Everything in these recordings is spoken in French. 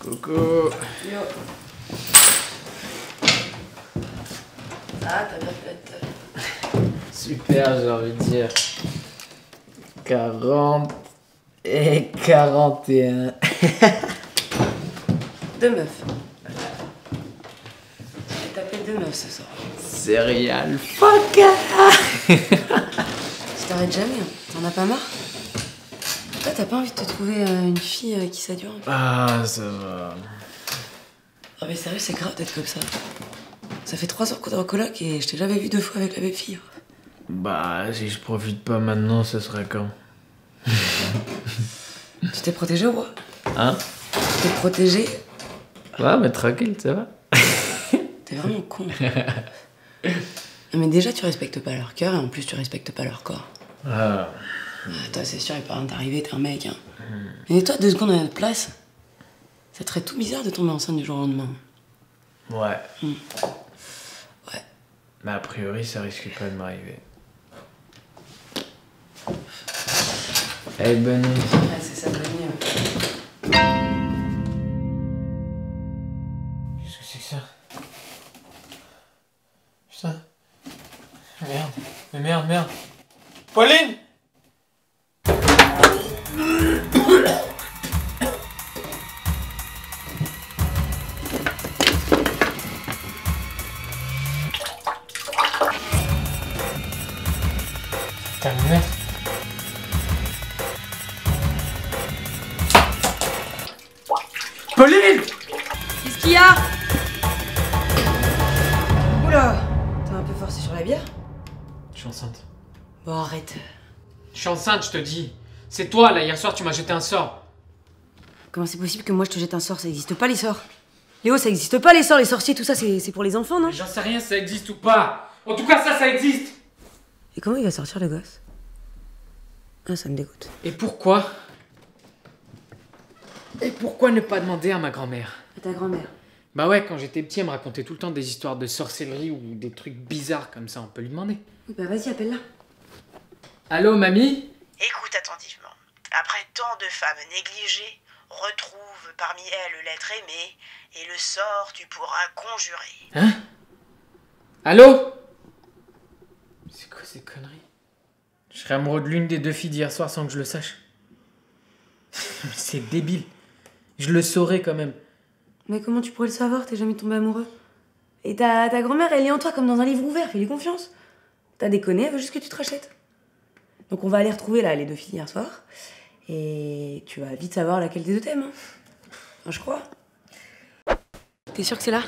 Coucou. Yo. Ah, t'as bien fait. Super, j'ai envie de dire. 40 et 41. Deux meufs. J'ai tapé deux meufs ce soir. Serial fucker. Tu t'arrêtes jamais, hein. T'en as pas marre? Toi, t'as pas envie de te trouver une fille avec qui ça dure un peu? Ah, ça va. Ah mais sérieux, c'est grave d'être comme ça. Ça fait 3 ans qu'on est en coloc et je t'ai jamais vu 2 fois avec la même fille. Bah, si je profite pas maintenant, ce sera quand? Tu t'es protégé ou quoi? Hein? Tu t'es protégé? Ouais, mais tranquille, ça va. T'es vraiment con. Non mais déjà, tu respectes pas leur cœur et en plus, tu respectes pas leur corps. Ah. Ah, toi, c'est sûr, il peut rien t'arriver, t'es un mec. Hein. Et toi, 2 secondes à notre place, ça te ferait tout bizarre de tomber enceinte du jour au lendemain. Ouais. Ouais. Mais a priori, ça risque pas de m'arriver. Hey, bonne nuit. Ouais, c'est ça, bonne nuit. Qu'est-ce que c'est que ça? Putain. Merde. Mais merde. Pauline! Terminé. Pauline! Qu'est-ce qu'il y a? Oula! T'as un peu forcé sur la bière? Je suis enceinte. Bon, arrête. Je suis enceinte, je te dis. C'est toi, là, hier soir, tu m'as jeté un sort. Comment c'est possible que moi je te jette un sort? Ça existe pas les sorts. Léo, ça existe pas les sorts, les sorciers, tout ça, c'est pour les enfants, non? Mais j'en sais rien si ça existe ou pas. En tout cas, ça existe. Et comment il va sortir le gosse? Ah, ça me dégoûte. Et pourquoi? Et pourquoi ne pas demander à ma grand-mère? À ta grand-mère. Bah ouais, quand j'étais petit, elle me racontait tout le temps des histoires de sorcellerie ou des trucs bizarres comme ça, on peut lui demander. Oui, bah vas-y, appelle-la. Allô, mamie? Écoute attentivement. Après tant de femmes négligées, retrouve parmi elles l'être aimé et le sort tu pourras conjurer. Hein? Allô? C'est quoi ces conneries? Je serais amoureux de l'une des 2 filles d'hier soir sans que je le sache. Mais c'est débile. Je le saurais quand même. Mais comment tu pourrais le savoir? T'es jamais tombé amoureux. Et ta grand-mère, elle est en toi comme dans un livre ouvert, fais-lui confiance. T'as déconné, elle veut juste que tu te rachètes. Donc on va aller retrouver là les 2 filles hier soir. Et tu vas vite savoir laquelle des 2 t'aimes. Hein. Enfin, je crois. T'es sûr que c'est là?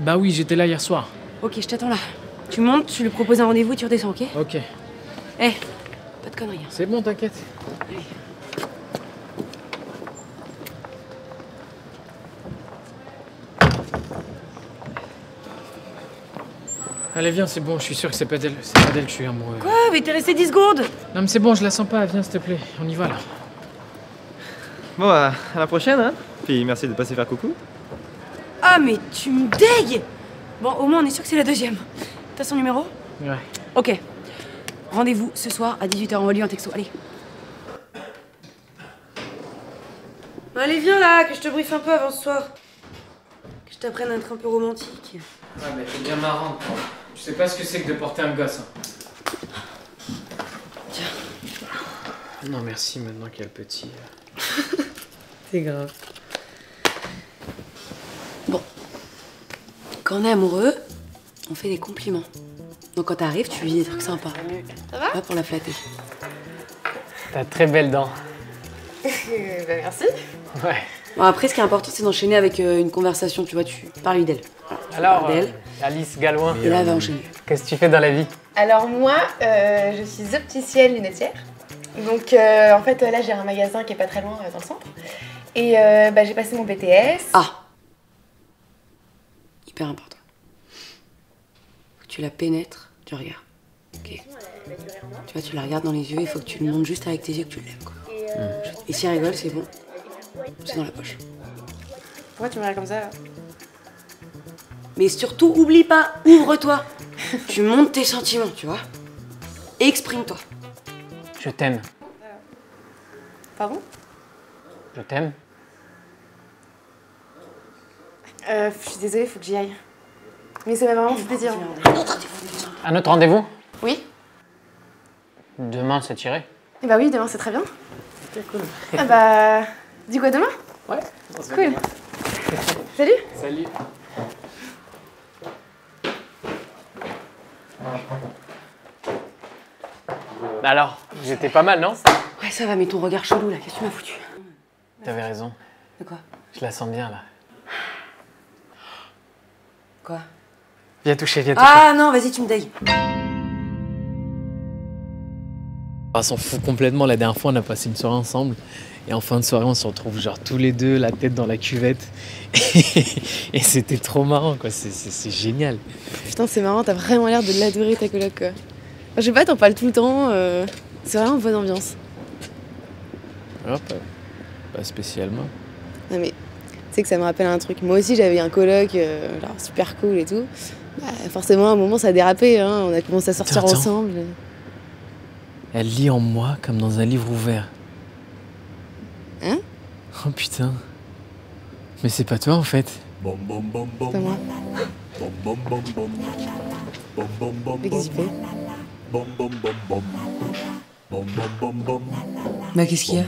Bah oui, j'étais là hier soir. Ok, je t'attends là. Tu montes, tu lui proposes un rendez-vous et tu redescends, ok? Ok. Eh, pas de conneries. Hein. C'est bon, t'inquiète. Allez. Allez, viens, c'est bon, je suis sûr que c'est pas d'elle. C'est pas d'elle que je suis amoureux. Quoi? Mais t'es resté 10 secondes! Non, mais c'est bon, je la sens pas, viens, s'il te plaît. On y va là. Bon, à la prochaine, hein. Puis merci de passer faire coucou. Ah, mais tu me dégues! Bon, au moins on est sûr que c'est la 2e. T'as son numéro? Ouais. Ok. Rendez-vous ce soir à 18 h, on va lui un texto, allez. Allez, viens là, que je te briefe un peu avant ce soir. Que je t'apprenne à être un peu romantique. Ouais, mais t'es bien marrante, toi. Tu sais pas ce que c'est que de porter un gosse. Hein. Tiens. Non, merci, maintenant qu'il y a le petit. C'est grave. Bon. Quand on est amoureux, on fait des compliments. Donc quand t'arrives, tu lui dis des trucs sympas. Ça va? Pas pour la flatter. T'as très belles dents. Bah merci. Ouais. Bon, après, ce qui est important, c'est d'enchaîner avec une conversation, tu vois, tu parles d'elle. Voilà, tu Alors, parles d'elle, Alice Galouin, et là, elle va enchaîner. qu'est-ce que tu fais dans la vie? Alors moi, je suis opticienne lunetière. Donc en fait là j'ai un magasin qui est pas très loin dans le centre. Et bah, j'ai passé mon BTS. Ah! Hyper important. Faut que tu la pénètres du regard. Ok. Tu vois, tu la regardes dans les yeux, il faut que tu lui montres juste avec tes yeux que tu l'aimes, quoi. Et si elle rigole, c'est bon. C'est dans la poche. Pourquoi tu me regardes comme ça là? Mais surtout, oublie pas, ouvre-toi. Tu montes tes sentiments, tu vois. Exprime-toi. Je t'aime. Pardon? Je t'aime. Je suis désolée, faut que j'y aille. Mais ça m'a vraiment fait plaisir. Un autre rendez-vous? Oui? Demain, c'est tiré. Eh bah oui, demain c'est très bien. C'est cool. Ah bah... Dis quoi demain? Ouais. Cool. Salut. Salut. Alors, j'étais pas mal, non? Ouais, ça va, mais ton regard chelou là, qu'est-ce que tu m'as foutu? T'avais raison. De quoi? Je la sens bien, là. Quoi? Viens toucher, viens toucher. Ah non, vas-y, tu me dégues. On s'en fout complètement. La dernière fois, on a passé une soirée ensemble. Et en fin de soirée, on se retrouve genre tous les deux, la tête dans la cuvette. Et c'était trop marrant, quoi. C'est génial. Putain, c'est marrant, t'as vraiment l'air de l'adorer ta coloc, quoi. Enfin, je sais pas, t'en parles tout le temps. C'est vraiment bonne ambiance. Ah, pas spécialement. Non mais, tu sais que ça me rappelle un truc. Moi aussi, j'avais un coloc, genre super cool et tout. Bah, forcément, à un moment, ça a dérapé, hein. On a commencé à sortir Attends. ensemble. Elle lit en moi comme dans un livre ouvert. Hein? Oh putain. Mais c'est pas toi en fait. C'est pas moi. Mais qu'est-ce que tu fais? Bah, qu'est-ce qu'il y a?